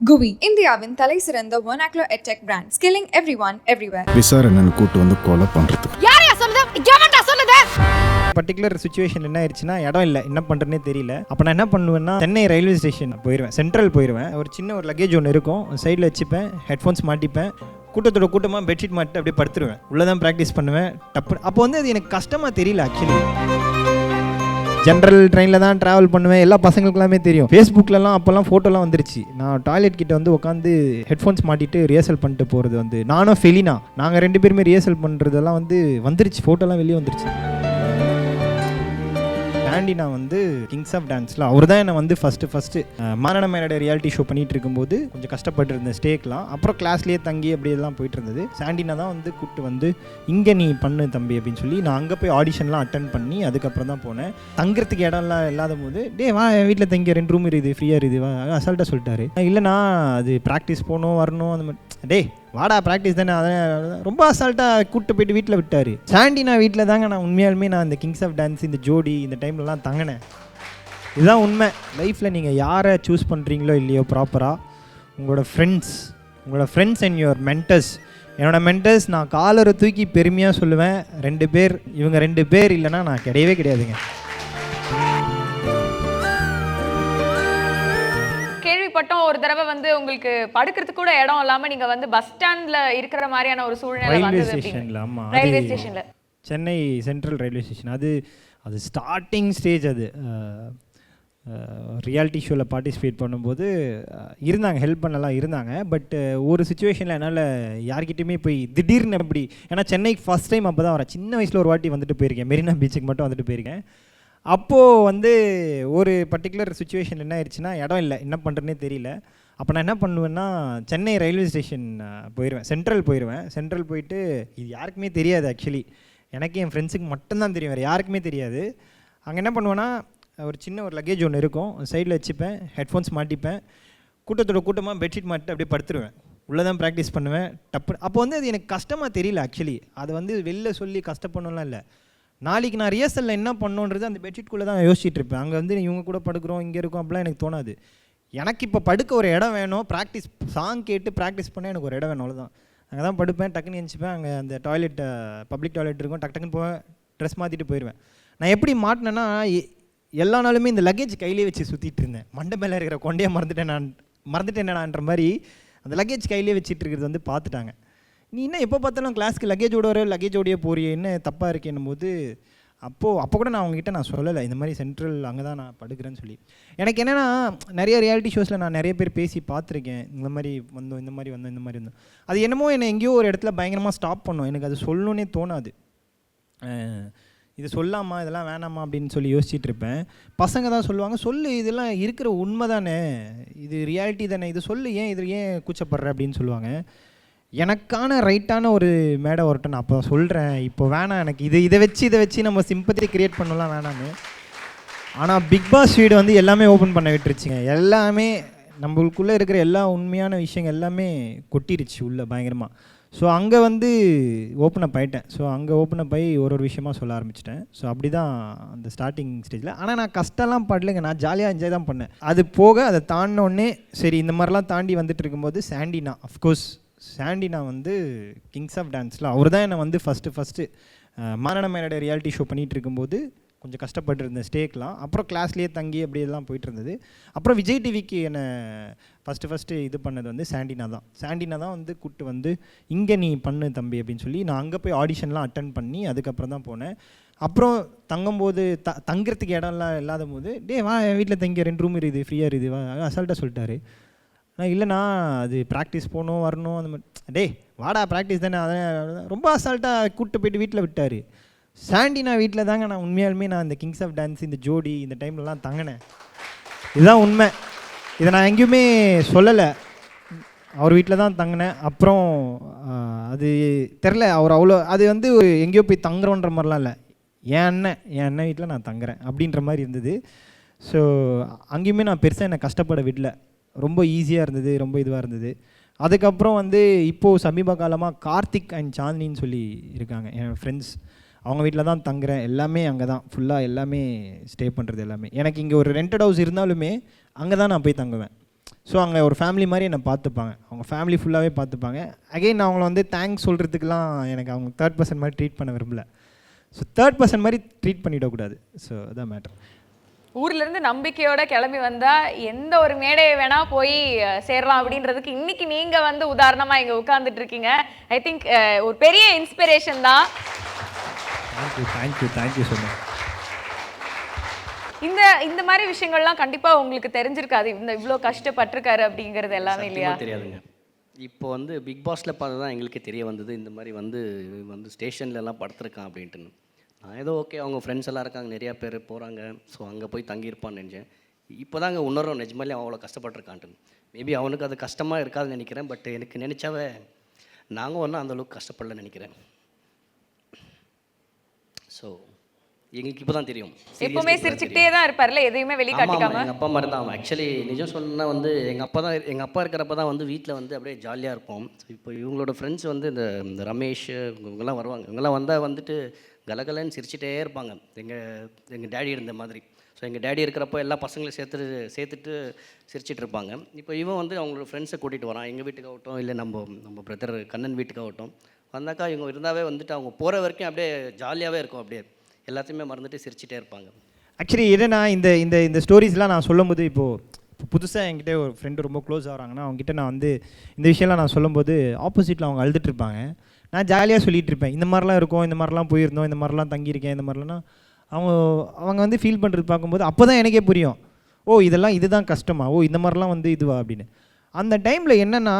GUI இந்தியாவின் தலை சிறந்த vernacular edtech brand, skilling everyone everywhere. விசாரணை கூட்டு வந்து கொலை பண்றதுக்கு யாரையா சொல்லுது? எவன்டா சொல்லுது? பர்டிகுலர் சுச்சுவேஷன் என்ன ஆயிடுச்சுன்னா இடம் இல்லை, என்ன பண்ணுறேனே தெரியல. அப்போ நான் என்ன பண்ணுவேன்னா சென்னை ரயில்வே ஸ்டேஷன் போயிடுவேன், சென்ட்ரல் போயிடுவேன். ஒரு சின்ன ஒரு லக்கேஜ் ஒன்று இருக்கும், சைடில் வச்சுப்பேன், ஹெட்ஃபோன்ஸ் மாட்டிப்பேன், கூட்டத்தோட கூட்டமாக பெட்ஷீட் மாட்டி அப்படியே படுத்துருவேன். உள்ளே தான் ப்ராக்டிஸ் பண்ணுவேன். டப்பு அப்போ வந்து அது எனக்கு கஷ்டமாக தெரியல. ஆக்சுவலி ஜென்ரல் ட்ரெயினில் தான் ட்ராவல் பண்ணுவேன், எல்லா பசங்களுக்குலாமே தெரியும். ஃபேஸ்புக்கிலலாம் அப்போல்லாம் ஃபோட்டோலாம் வந்துருச்சு. நான் டாய்லெட் கிட்ட வந்து உட்காந்து ஹெட்ஃபோன்ஸ் மாட்டிட்டு ரிஹர்சல் பண்ணிட்டு போகிறது வந்து நானும் ஃபெலினா, நாங்கள் 2 பேருமே ரிஹர்சல் பண்ணுறதெல்லாம் வந்து வந்துருச்சு, ஃபோட்டோலாம் வெளியே வந்துருச்சு. சாண்டினா வந்து கிங்ஸ் ஆஃப் டான்ஸில் அவர் தான் என்னை வந்து ஃபஸ்ட்டு மாரண மேலோட ரியாலிட்டி ஷோ பண்ணிகிட்டு இருக்கும்போது கொஞ்சம் கஷ்டப்பட்டு இருந்தேன் ஸ்டேக்லாம். அப்புறம் கிளாஸ்லேயே தங்கி அப்படியெல்லாம் போயிட்டு இருந்தது. சாண்டினா தான் வந்து கூப்பிட்டு வந்து இங்கே நீ பண்ணு தம்பி அப்படின்னு சொல்லி நான் அங்கே போய் ஆடிஷன்லாம் அட்டன் பண்ணி அதுக்கப்புறம் தான் போனேன். தங்குறதுக்கு இடம்லாம் இல்லாத போது வா வீட்டில் தங்கி 2 ரூம் இருக்குது, ஃப்ரீயாக இருக்குது வா அசால்ட்டாக சொல்லிட்டாரு. இல்லைண்ணா அது ப்ராக்டிஸ் போகணும் வரணும் அந்த மாதிரி. வாடா ப்ராக்டிஸ் தானே, அதான் ரொம்ப அசால்ட்டாக கூப்பிட்டு போயிட்டு வீட்டில் விட்டார். சாண்டினா வீட்டில் தாங்க நான் உண்மையாலுமே நான் இந்த கிங்ஸ் ஆஃப் டான்ஸ் இந்த ஜோடி இந்த டைம்லலாம் தங்கினேன். இதுதான் உண்மை. லைஃப்பில் நீங்கள் யாரை சூஸ் பண்ணுறீங்களோ இல்லையோ ப்ராப்பராக உங்களோட ஃப்ரெண்ட்ஸ் அண்ட் யுவர் மென்டர்ஸ். என்னோடய மென்டர்ஸ் நான் காலரை தூக்கி பெருமையாக சொல்லுவேன், 2 பேர். இவங்க 2 பேர் இல்லைன்னா நான் கிடையவே கிடையாதுங்க. கேள்விப்பட்டோம் ஒரு தடவை வந்து உங்களுக்கு படுக்கிறதுக்கு கூட இடம் இல்லாம நீங்க வந்து பஸ் ஸ்டாண்ட்ல இருக்கிற மாதிரியான ஒரு சூழ்நிலை ரயில்வே வந்தது. ஸ்டேஷனில் ஆமாம், ரயில்வே ஸ்டேஷன்ல சென்னை சென்ட்ரல் ரயில்வே ஸ்டேஷன். அது ஸ்டார்டிங் ஸ்டேஜ். அது ரியாலிட்டி ஷோவில் பார்ட்டிசிபேட் பண்ணும்போது இருந்தாங்க, ஹெல்ப் பண்ணலாம் இருந்தாங்க. பட் ஒரு சுச்சுவேஷனில் என்னால் யார்கிட்டையுமே போய் திடீர்னு அப்படி, ஏன்னா சென்னைக்கு ஃபஸ்ட் டைம் அப்போ தான் வரேன். சின்ன வயசில் ஒரு வாட்டி வந்துட்டு போயிருக்கேன், மெரினா பீச்சுக்கு மட்டும் வந்துட்டு போயிருக்கேன். அப்போது வந்து ஒரு பர்டிகுலர் சுச்சுவேஷன் என்ன ஆயிடுச்சுன்னா இடம் இல்லை, என்ன பண்ணுறேனே தெரியல. அப்போ நான் என்ன பண்ணுவேன்னா சென்னை ரயில்வே ஸ்டேஷன் போயிடுவேன், சென்ட்ரல் போயிட்டு இது யாருக்குமே தெரியாது. ஆக்சுவலி எனக்கு என் ஃப்ரெண்ட்ஸுக்கு மட்டும்தான் தெரியும், வேறு யாருக்குமே தெரியாது. அங்கே என்ன பண்ணுவேன்னா ஒரு சின்ன ஒரு லக்கேஜ் ஒன்று இருக்கும், சைடில் வச்சுப்பேன், ஹெட்ஃபோன்ஸ் மாட்டிப்பேன், கூட்டத்தோட கூட்டமாக பெட்ஷீட் மாட்டி அப்படியே படுத்துருவேன். உள்ளே தான் ப்ராக்டிஸ் பண்ணுவேன். அப்போ வந்து அது எனக்கு கஷ்டமாக தெரியல. ஆக்சுவலி அதை வந்து வெளில சொல்லி கஷ்டப்படணும்லாம் இல்லை. நாளைக்கு நான் ரிஹர்சலில் என்ன பண்ணணுன்றது அந்த பெட்ஷீட்குள்ளே தான் யோசிச்சுட்டு இருப்பேன். அங்கே வந்து இவங்க கூட படுக்கிறோம், இங்கே இருக்கும், அப்படிலாம் எனக்கு தோணாது. எனக்கு இப்போ படுக்க ஒரு இடம் வேணும், ப்ராக்டிஸ் சாங் கேட்டு ப்ராக்டிஸ் பண்ண எனக்கு ஒரு இடம் வேணும், அவ்வளோதான். அங்கே தான் படுப்பேன், டக்குன்னு எழுந்திப்பேன். அங்கே அந்த டாய்லெட் பப்ளிக் டாய்லெட் இருக்கும், டக்குன்னு போவேன், ட்ரெஸ் மாற்றிட்டு போயிடுவேன். நான் எப்படி மாட்டினேன்னா எல்லா நாளுமே இந்த லக்கேஜ் கையிலே வச்சு சுற்றிட்டு இருந்தேன். மண்டை மேலே இருக்கிற கொண்டையை மறந்துட்டேனான்ற மாதிரி அந்த லக்கேஜ் கையிலே வச்சுட்டு இருக்கிறது வந்து பார்த்துட்டாங்க. நீ என்ன எப்போ பார்த்தாலும் கிளாஸ்க்கு லக்கேஜோடையே போறியே, என்ன தப்பாக இருக்கேன்னும் போது அப்போ கூட நான் அவங்ககிட்ட நான் சொல்லலை இந்த மாதிரி சென்ட்ரல் அங்கே தான் நான் படுக்கிறேன்னு சொல்லி. எனக்கு என்னென்னா நிறைய ரியாலிட்டி ஷோஸில் நான் நிறைய பேர் பேசி பார்த்துருக்கேன், இந்த மாதிரி வந்தோம். அது என்னமோ என்னை எங்கேயோ ஒரு இடத்துல பயங்கரமாக ஸ்டாப் பண்ணோம். எனக்கு அது சொல்லணுன்னே தோணாது. இது சொல்லாமா இதெல்லாம் வேணாமா அப்படின்னு சொல்லி யோசிச்சுட்டு இருப்பேன். பசங்க தான் சொல்லுவாங்க, சொல்லு இதெல்லாம் இருக்கிற உண்மை தானே, இது ரியாலிட்டி தானே, இது சொல்லு, ஏன் கூச்சப்படுற அப்படின்னு சொல்லுவாங்க. எனக்கான ரைட்டான ஒரு மேடை வரட்டும், நான் அப்போ சொல்கிறேன். இப்போ வேணாம் எனக்கு இதை வச்சு நம்ம சிம்பத்தி கிரியேட் பண்ணலாம் வேணான்னு. ஆனால் பிக் பாஸ் வீடு வந்து எல்லாமே ஓப்பன் பண்ண விட்டுருச்சுங்க. எல்லாமே நம்மளுக்குள்ளே இருக்கிற எல்லா உண்மையான விஷயங்கள் எல்லாமே கொட்டிருச்சு உள்ளே பயங்கரமாக. ஸோ அங்கே வந்து ஓப்பன் அப் ஆகிட்டேன். ஸோ அங்கே ஓப்பன் அப் ஆகி ஒரு விஷயமாக சொல்ல ஆரம்பிச்சிட்டேன். ஸோ அப்படி தான் அந்த ஸ்டார்டிங் ஸ்டேஜில். ஆனால் நான் கஷ்டம்லாம் படலைங்க, நான் ஜாலியாக என்ஜாய் தான் பண்ணேன். அது போக அதை தாண்டினோடனே சரி இந்த மாதிரிலாம் தாண்டி வந்துட்டு இருக்கும்போது சாண்டினா வந்து கிங்ஸ் ஆஃப் டான்ஸில் அவர் தான் என்னை வந்து ஃபஸ்ட்டு மாரண மேலோட ரியாலிட்டி ஷோ பண்ணிகிட்டு இருக்கும்போது கொஞ்சம் கஷ்டப்பட்டு இருந்தேன் ஸ்டேக்லாம். அப்புறம் கிளாஸ்லேயே தங்கி அப்படியெல்லாம் போயிட்டு இருந்தது. அப்புறம் விஜய் டிவிக்கு என்னை ஃபஸ்ட்டு இது பண்ணது வந்து சாண்டினா தான் வந்து கூப்பிட்டு வந்து இங்கே நீ பண்ணு தம்பி அப்படின்னு சொல்லி நான் அங்கே போய் ஆடிஷன்லாம் அட்டன் பண்ணி அதுக்கப்புறம் தான் போனேன். அப்புறம் தங்கும்போது தங்குறதுக்கு இடம்லாம் இல்லாத போது வா வீட்டில் தங்கி 2 ரூம் இருக்குது, ஃப்ரீயாக இருக்குது வா அசால்ட்டாக சொல்லிட்டாரு. நான் இல்லைண்ணா அது ப்ராக்டிஸ் போகணும் வரணும் அந்த மாதிரி. வாடா ப்ராக்டிஸ் தானே, அதான் ரொம்ப அசால்ட்டாக கூப்பிட்டு போயிட்டு வீட்டில் விட்டார். சாண்டினா வீட்டில் தாங்க நான் உண்மையாலுமே நான் இந்த கிங்ஸ் ஆஃப் டான்ஸ் இந்த ஜோடி இந்த டைம்லலாம் தங்கினேன். இதுதான் உண்மை. இதை நான் எங்கேயுமே சொல்லலை, அவர் வீட்டில் தான் தங்கினேன். அப்புறம் அது தெரில, அவர் அவ்வளோ அது வந்து எங்கேயோ போய் தங்குறோன்ற மாதிரிலாம் இல்லை, என் அண்ணன் வீட்டில் நான் தங்குறேன் அப்படின்ற மாதிரி இருந்தது. ஸோ அங்கேயுமே நான் பெருசாக என்னை கஷ்டப்பட விடல, ரொம்ப ஈஸியாக இருந்தது, ரொம்ப இதுவாக இருந்தது. அதுக்கப்புறம் வந்து இப்போது சமீப காலமாக கார்த்திக் அண்ட் சாந்தினின்னு சொல்லி இருக்காங்க என் ஃப்ரெண்ட்ஸ். அவங்க வீட்டில் தான் தங்குறேன், எல்லாமே அங்கே தான் ஃபுல்லாக எல்லாமே ஸ்டே பண்ணுறது எல்லாமே. எனக்கு இங்கே ஒரு ரெண்டட் ஹவுஸ் இருந்தாலுமே அங்கே தான் நான் போய் தங்குவேன். ஸோ அங்கே ஒரு ஃபேமிலி மாதிரி என்னை பார்த்துப்பாங்க, அவங்க ஃபேமிலி ஃபுல்லாகவே பார்த்துப்பாங்க. அகெயின் அவங்கள வந்து தேங்க்ஸ் சொல்கிறதுக்கெலாம் எனக்கு அவங்க தேர்ட் பர்சன் மாதிரி ட்ரீட் பண்ண விரும்பல. ஸோ தேர்ட் பர்சன் மாதிரி ட்ரீட் பண்ணிடக்கூடாது. ஸோ அதான் மேட்டர். ஊர்லேருந்து நம்பிக்கையோட கிளம்பி வந்தால் எந்த ஒரு மேடையை வேணால் போய் சேரலாம் அப்படின்றதுக்கு இன்னைக்கு நீங்கள் வந்து உதாரணமாக இங்கே உட்கார்ந்துட்டு இருக்கீங்க. ஐ திங்க் ஒரு பெரிய இன்ஸ்பிரேஷன் தான். Thank you so much. இந்த மாதிரி விஷயங்கள்லாம் கண்டிப்பாக உங்களுக்கு தெரிஞ்சிருக்காது, இவ்வளோ கஷ்டப்பட்டிருக்காரு அப்படிங்கிறது எல்லாமே இல்லையா? தெரியாதுங்க. இப்போ வந்து பிக் பாஸில் பார்த்து தான் எங்களுக்கு தெரிய வந்தது இந்த மாதிரி வந்து ஸ்டேஷன்லலாம் படுத்துருக்கான் அப்படின்ட்டுன்னு. நான் ஏதோ ஓகே அவங்க ஃப்ரெண்ட்ஸ் எல்லாம் இருக்காங்க, நிறையா பேர் போகிறாங்க, ஸோ அங்கே போய் தங்கியிருப்பான்னு நினச்சேன். இப்போ தாங்க உணர்றோம் நிஜமாலே அவன் அவ்வளோ கஷ்டப்பட்டுருக்கான்ட்டு. மேபி அவனுக்கு அது கஷ்டமாக இருக்காதுன்னு நினைக்கிறேன். பட் எனக்கு நினச்சாவே நாங்கள் ஒன்றும் அந்தளவுக்கு கஷ்டப்படலன்னு நினைக்கிறேன். ஸோ எங்களுக்கு இப்போ தான் தெரியும். எப்பவுமே சிரிச்சுக்கிட்டே தான் இருப்பார்ல, எதையுமே வெளியே காட்டிக்காம. எங்கள் அப்பா மாதிரி தான் அவன். ஆக்சுவலி நிஜம் சொல்லணும்னா வந்து எங்கள் அப்பா இருக்கிறப்ப தான் வந்து வீட்டில் வந்து அப்படியே ஜாலியாக இருப்போம். ஸோ இப்போ இவங்களோட ஃப்ரெண்ட்ஸ் வந்து இந்த ரமேஷ் இவங்கெல்லாம் வருவாங்க. இவங்கெல்லாம் வந்தால் வந்துட்டு கலகலன்னு சிரிச்சிட்டே இருப்பாங்க, எங்கள் டேடி இருந்த மாதிரி. ஸோ எங்கள் டேடி இருக்கிறப்போ எல்லா பசங்களையும் சேர்த்துட்டு சிரிச்சிட்டு இருப்பாங்க. இப்போ இவன் வந்து அவங்களோட ஃப்ரெண்ட்ஸை கூட்டிகிட்டு வரான், எங்கள் வீட்டுக்காகட்டும் இல்லை நம்ம பிரதர் கண்ணன் வீட்டுக்காகட்டும். வந்தாக்கா இவங்க இருந்தாவே வந்துட்டு அவங்க போகிற வரைக்கும் அப்படியே ஜாலியாகவே இருக்கும், அப்படியே எல்லாத்தையுமே மறந்துட்டு சிரிச்சிட்டே இருப்பாங்க. ஆக்சுவலி என்னன்னா இந்த இந்த இந்த ஸ்டோரிஸ்லாம் நான் சொல்லும்போது இப்போ புதுசாக என்கிட்ட ஒரு ஃப்ரெண்டு ரொம்ப க்ளோஸ் ஆகிறாங்கன்னா அவங்ககிட்ட நான் வந்து இந்த விஷயம்லாம் நான் சொல்லும்போது ஆப்போசிட்டில் அவங்க அழுதுட்டு இருப்பாங்க. நான் ஜாலியாக சொல்லிகிட்டு இருப்பேன், இந்த மாதிரிலாம் இருக்கும், இந்த மாதிரிலாம் போயிருந்தோம், இந்த மாதிரிலாம் தங்கியிருக்கேன், இந்த மாதிரிலாம். அவங்க வந்து ஃபீல் பண்ணுறது பார்க்கும்போது அப்போ தான் எனக்கே புரியும், ஓ இதுதான் கஷ்டமா, ஓ இந்த மாதிரிலாம் வந்து இதுவா அப்படின்னு. அந்த டைமில் என்னென்னா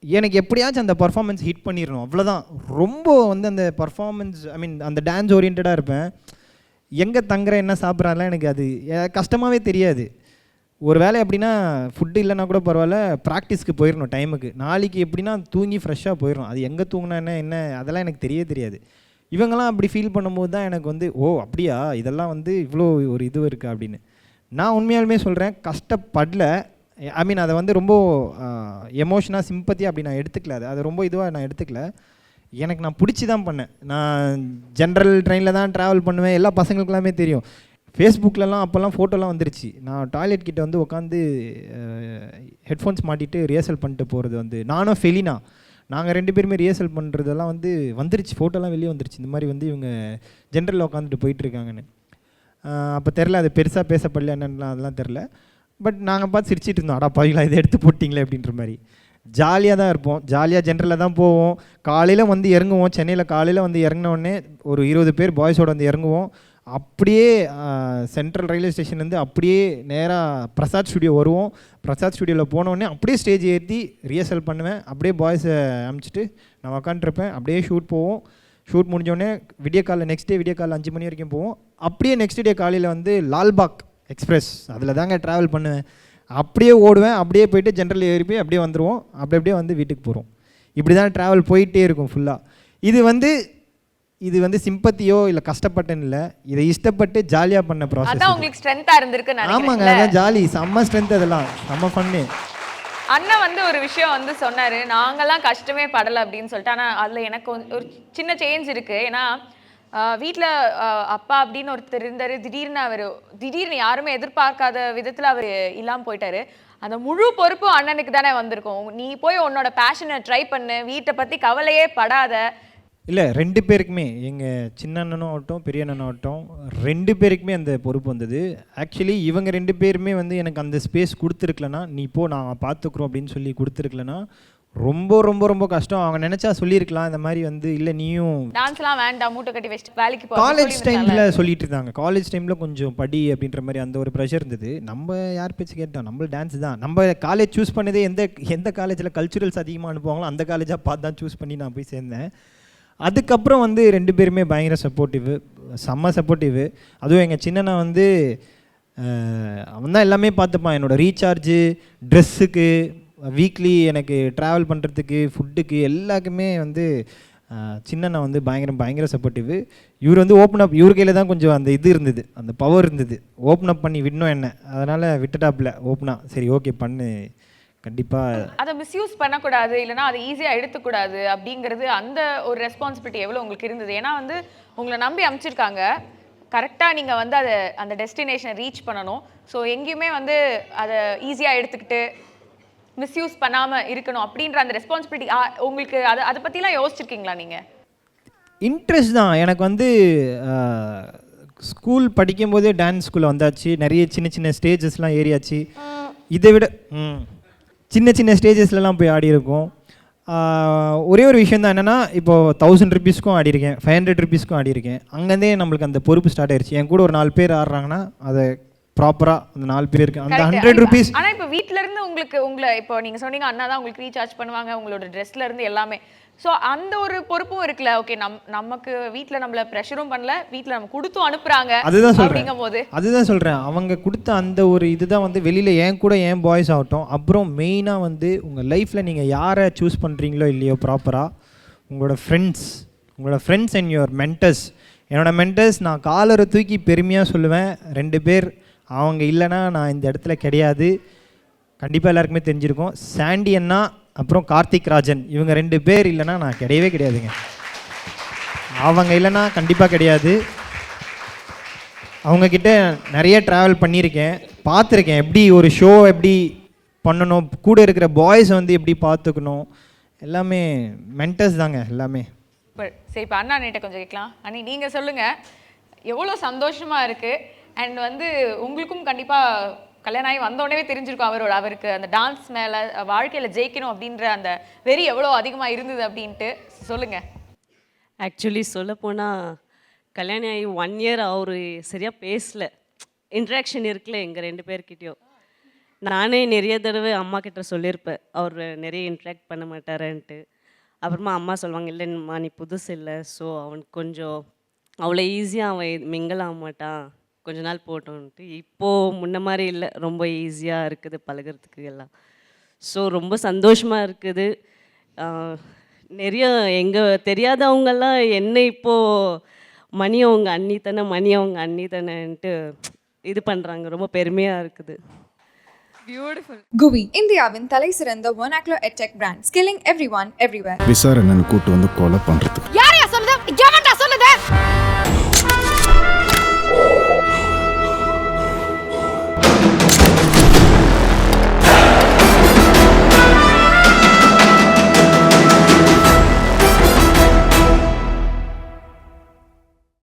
எனக்கு எப்படியாச்சும் அந்த பர்ஃபார்மன்ஸ் ஹிட் பண்ணிடணும், அவ்வளோதான். ரொம்ப வந்து அந்த பர்ஃபார்மன்ஸ் அந்த டான்ஸ் ஓரியன்டாக இருப்பேன். எங்கே தங்குறேன் என்ன சாப்பிட்றாலாம் எனக்கு அது கஷ்டமாகவே தெரியாது. ஒரு வேலை எப்படின்னா ஃபுட்டு இல்லைன்னா கூட பரவாயில்ல, ப்ராக்டிஸ்க்கு போயிடணும் டைமுக்கு. நாளைக்கு எப்படின்னா தூங்கி ஃப்ரெஷ்ஷாக போயிடணும். அது எங்கே தூங்கினா என்ன அதெல்லாம் எனக்கு தெரியாது. இவங்கெல்லாம் அப்படி ஃபீல் பண்ணும்போது தான் எனக்கு வந்து ஓ அப்படியா இதெல்லாம் வந்து இவ்வளோ ஒரு இது இருக்கா அப்படின்னு. நான் உண்மையாலுமே சொல்கிறேன், கஷ்டப்படல. அதை வந்து ரொம்ப எமோஷனாக சிம்பத்தி அப்படி நான் எடுத்துக்கல. அது ரொம்ப இதுவாக நான் எடுத்துக்கல. எனக்கு நான் பிடிச்சி தான் பண்ணேன். நான் ஜென்ரல் ட்ரெயினில் தான் ட்ராவல் பண்ணுவேன், எல்லா பசங்களுக்குலாமே தெரியும். ஃபேஸ்புக்கிலலாம் அப்போல்லாம் ஃபோட்டோலாம் வந்துருச்சு. நான் டாய்லெட் கிட்டே வந்து உட்காந்து ஹெட்ஃபோன்ஸ் மாட்டிட்டு ரிஹர்சல் பண்ணிட்டு போகிறது வந்து நானும் ஃபெலினா நாங்கள் 2 பேருமே ரிஹர்சல் பண்ணுறதெல்லாம் வந்துருச்சு, ஃபோட்டோலாம் வெளியே வந்துருச்சு. இந்த மாதிரி வந்து இவங்க ஜென்ரலில் உட்காந்துட்டு போயிட்டுருக்காங்கன்னு. அப்போ தெரில, அது பெருசாக பேசப்படல என்னென்னலாம் அதெல்லாம் தெரில. பட் நாங்கள் பார்த்து சிரிச்சிட்டு இருந்தோம், அடா பாவிங்களா இதை எடுத்து போட்டிங்களே அப்படின்ற மாதிரி. ஜாலியாக தான் இருப்போம், ஜாலியாக ஜென்ரலில் தான் போவோம். காலையில் வந்து இறங்குவோம், சென்னையில் காலையில் வந்து இறங்கினோடனே ஒரு 20 பேர் பாய்ஸோடு வந்து இறங்குவோம். அப்படியே சென்ட்ரல் ரயில்வே ஸ்டேஷன்லேருந்து அப்படியே நேராக பிரசாத் ஸ்டுடியோ வருவோம். பிரசாத் ஸ்டுடியோவில் போனோடனே அப்படியே ஸ்டேஜ் ஏற்றி ரிஹர்சல் பண்ணுவேன். அப்படியே பாய்ஸை அனுப்பிச்சிட்டு நான் உக்காண்ட்ருப்பேன். அப்படியே ஷூட் போவோம். ஷூட் முடிஞ்சோடனே நெக்ஸ்ட் டே விடிய காலைல 5 மணி வரைக்கும் போவோம். அப்படியே நெக்ஸ்ட் டே காலையில் வந்து லால்பாக் எக்ஸ்பிரஸ் அதில் தாங்க ட்ராவல் பண்ணுவேன். அப்படியே ஓடுவேன், அப்படியே போயிட்டு ஜென்ரல் ஏறி போய் அப்படியே வந்துடுவோம். அப்படியே வந்து வீட்டுக்கு போகிறோம். இப்படி தான் ட்ராவல் போயிட்டே இருக்கும் ஃபுல்லாக. இது வந்து சிம்பத்தியோ இல்லை கஷ்டப்பட்டேன்னு இல்லை, இதை இஷ்டப்பட்டு ஜாலியாக பண்ண ப்ராசஸ். அதான் உங்களுக்கு ஸ்ட்ரென்த்தாக இருந்திருக்கு. ஆமாங்க, அதான் ஜாலி, செம்ம ஸ்ட்ரென்த், அதெல்லாம் செம்ம ஃபன்னு. அண்ணன் வந்து ஒரு விஷயம் வந்து சொன்னார், நாங்கள்லாம் கஷ்டமே படலை அப்படின்னு சொல்லிட்டு. ஆனால் அதில் எனக்கு ஒரு சின்ன சேஞ்ச் இருக்குது. ஏன்னா வீட்டில் அப்பா அப்படின்னு ஒருத்தர் இருந்தார். திடீர்னு யாருமே எதிர்பார்க்காத விதத்தில் அவர் இல்லாமல் போயிட்டாரு. அந்த முழு பொறுப்பும் அண்ணனுக்கு தானே வந்திருக்கும். நீ போய் உன்னோட பேஷனை ட்ரை பண்ணு, வீட்டை பற்றி கவலையே படாத. இல்லை, 2 பேருக்குமே, எங்கள் சின்ன அண்ணனும் ஆகட்டும் பெரிய அண்ணனும் ஆகட்டும் 2 பேருக்குமே அந்த பொறுப்பு வந்தது. ஆக்சுவலி இவங்க 2 பேருமே வந்து எனக்கு அந்த ஸ்பேஸ் கொடுத்துருக்கலனா, நீ போ நாங்கள் பார்த்துக்குறோம் அப்படின்னு சொல்லி கொடுத்துருக்கலனா ரொம்ப ரொம்ப ரொம்ப கஷ்டம். அவங்க நினச்சா சொல்லியிருக்கலாம் இந்த மாதிரி வந்து இல்லை நீயும் டான்ஸ்லாம் வேண்டாம், மூட்டை கட்டி வச்சுட்டு வேலைக்கு போ. காலேஜ் டைமில் சொல்லிட்டு இருந்தாங்க. காலேஜ் டைமில் கொஞ்சம் படி அப்படின்ற மாதிரி அந்த ஒரு ப்ரெஷர் இருந்தது. நம்ம யார் பேச்சு கேட்டோம், நம்ம டான்ஸ் தான். நம்ம காலேஜ் சூஸ் பண்ணதே எந்த காலேஜில் கல்ச்சுரல்ஸ் அதிகமாக அனுப்புவாங்களோ அந்த காலேஜாக பார்த்து தான் சூஸ் பண்ணி நான் போய் சேர்ந்தேன். அதுக்கப்புறம் வந்து 2 பேருமே பயங்கர சப்போர்ட்டிவு, செம்ம சப்போர்ட்டிவு. அதுவும் எங்கள் சின்னண்ணா வந்து அவன் தான் எல்லாமே பார்த்துப்பான். என்னோடய ரீசார்ஜு, ட்ரெஸ்ஸுக்கு, வீக்லி எனக்கு ட்ராவல் பண்ணுறதுக்கு, ஃபுட்டுக்கு எல்லாருக்குமே வந்து சின்னண்ணா வந்து பயங்கர சப்போர்ட்டிவு. இவர் வந்து ஓப்பன் அப், இவர் கையில் தான் கொஞ்சம் அந்த இது இருந்தது, அந்த பவர் இருந்தது. ஓப்பன் அப் பண்ணி விடணும் என்ன, அதனால் விட்டுட்டாப்புல ஓப்பனாக. சரி ஓகே பண்ணு, கண்டிப்பாக அதை மிஸ்யூஸ் பண்ணக்கூடாது, இல்லைனா அதை ஈஸியாக எடுத்துக்கூடாது அப்படிங்கிறது அந்த ஒரு ரெஸ்பான்சிபிலிட்டி எவ்வளோ உங்களுக்கு இருந்தது? ஏன்னா வந்து உங்களை நம்பி அமைச்சிருக்காங்க, கரெக்டாக நீங்கள் வந்து அந்த டெஸ்டினேஷனை ரீச் பண்ணணும். ஸோ எங்கேயுமே வந்து அதை ஈஸியாக எடுத்துக்கிட்டு மிஸ்யூஸ் பண்ணாம இருக்கணும் அப்படின்ற அந்த ரெஸ்பான்சிபிலிட்டி உங்களுக்கு அதை பத்திலாம் யோசிச்சிருக்கீங்களா நீங்க? இன்ட்ரெஸ்ட் தான் எனக்கு வந்து ஸ்கூல் படிக்கும்போதே டான்ஸ் ஸ்கூலில் வந்தாச்சு, நிறைய சின்ன சின்ன ஸ்டேஜஸ்லாம் ஏறியாச்சு. இதை விட சின்ன சின்ன ஸ்டேஜஸ்லலாம் போய் ஆடியிருக்கோம். ஒரே ஒரு விஷயம் தான் என்னென்னா, இப்போது 1000 rupeesக்கும் ஆடியிருக்கேன், 500 rupeesக்கும் ஆடியிருக்கேன். அங்கேருந்தே நம்மளுக்கு அந்த பொறுப்பு ஸ்டார்ட் ஆயிடுச்சு. என் கூட ஒரு 4 பேர் ஆடுறாங்கன்னா அதை ப்ராப்பராக அந்த 4 பேர் இருக்கு. அந்த 100 rupees. ஆனால் இப்போ வீட்டில இருந்து உங்களை இப்போ நீங்கள் சொன்னீங்க அண்ணா தான் உங்களுக்கு ரீசார்ஜ் பண்ணுவாங்க, உங்களோட ட்ரெஸ்ல இருந்து எல்லாமே. ஸோ அந்த ஒரு பொறுப்பும் இருக்குல்ல. ஓகே, நமக்கு வீட்டில் நம்மள ப்ரெஷரும் பண்ணல, வீட்டில் நம்ம கொடுத்தும் அனுப்புறாங்க. அதுதான் சொல்கிறேன். அவங்க கொடுத்த அந்த ஒரு இதுதான் வந்து வெளியில் என் கூட என் பாய்ஸ் ஆகட்டும். அப்புறம் மெயினாக வந்து உங்கள் லைஃப்பில் நீங்கள் யாரை சூஸ் பண்ணுறீங்களோ இல்லையோ ப்ராப்பராக உங்களோட ஃப்ரெண்ட்ஸ் அண்ட் யுவர் மென்டர்ஸ். என்னோடய மென்டர்ஸ் நான் காலரை தூக்கி பெருமையாக சொல்லுவேன். 2 பேர். அவங்க இல்லைன்னா நான் இந்த இடத்துல கிடையாது. கண்டிப்பாக எல்லாருக்குமே தெரிஞ்சிருக்கும். சாண்டி அண்ணா அப்புறம் கார்த்திக் ராஜன், இவங்க 2 பேர் இல்லைன்னா நான் கிடையவே கிடையாதுங்க. அவங்க இல்லைன்னா கண்டிப்பாக கிடையாது. அவங்கக்கிட்ட நிறைய ட்ராவல் பண்ணியிருக்கேன், பார்த்துருக்கேன் எப்படி ஒரு ஷோ எப்படி பண்ணணும், கூட இருக்கிற பாய்ஸை வந்து எப்படி பார்த்துக்கணும். எல்லாமே மென்டர்ஸ் தாங்க எல்லாமே. சரி, இப்போ அண்ணா கிட்ட கொஞ்சம் கேட்கலாம். அண்ணி நீங்கள் சொல்லுங்கள், எவ்வளோ சந்தோஷமாக இருக்குது. அண்ட் வந்து உங்களுக்கும் கண்டிப்பாக கல்யாணம் ஆகி வந்தோடனே தெரிஞ்சிருக்கும் அவருக்கு அந்த டான்ஸ் மேலே வாழ்க்கையில் ஜெயிக்கணும் அப்படின்ற அந்த வெறி எவ்வளோ அதிகமாக இருந்தது அப்படின்ட்டு சொல்லுங்கள். ஆக்சுவலி சொல்லப்போனால் கல்யாணம் ஆகி 1 year அவர் சரியாக பேசல. இன்ட்ராக்ஷன் இருக்குல்ல எங்கள் 2 பேர்கிட்டையும். நானே நிறைய தடவை அம்மா கிட்ட சொல்லியிருப்பேன் அவர் நிறைய இன்ட்ராக்ட் பண்ண மாட்டாரன்ட்டு. அப்புறமா அம்மா சொல்லுவாங்க, இல்லைம்மா நீ புதுசு இல்லை, ஸோ அவனுக்கு கொஞ்சம் அவ்வளோ ஈஸியாக அவன் மிங்கிள் ஆக மாட்டான், கொஞ்ச நாள் போட்டோன்ட்டு. இப்போது முன்ன மாதிரி இல்லை, ரொம்ப ஈஸியாக இருக்குது பழகிறதுக்கு எல்லாம். ஸோ ரொம்ப சந்தோஷமாக இருக்குது. நிறைய எங்கள் தெரியாதவங்கெல்லாம் என்ன இப்போது மணி அவங்க அண்ணி தானேன்ட்டு இது பண்ணுறாங்க. ரொம்ப பெருமையாக இருக்குது. Beautiful. GUI, இந்தியாவின் தலை சிறந்த vernacular edtech brand, skilling everyone everywhere. விசாரணை கூட்டு வந்து கொலை பண்றதுக்கு. யாரையா சொல்லுது? எவன்டா சொல்லுது?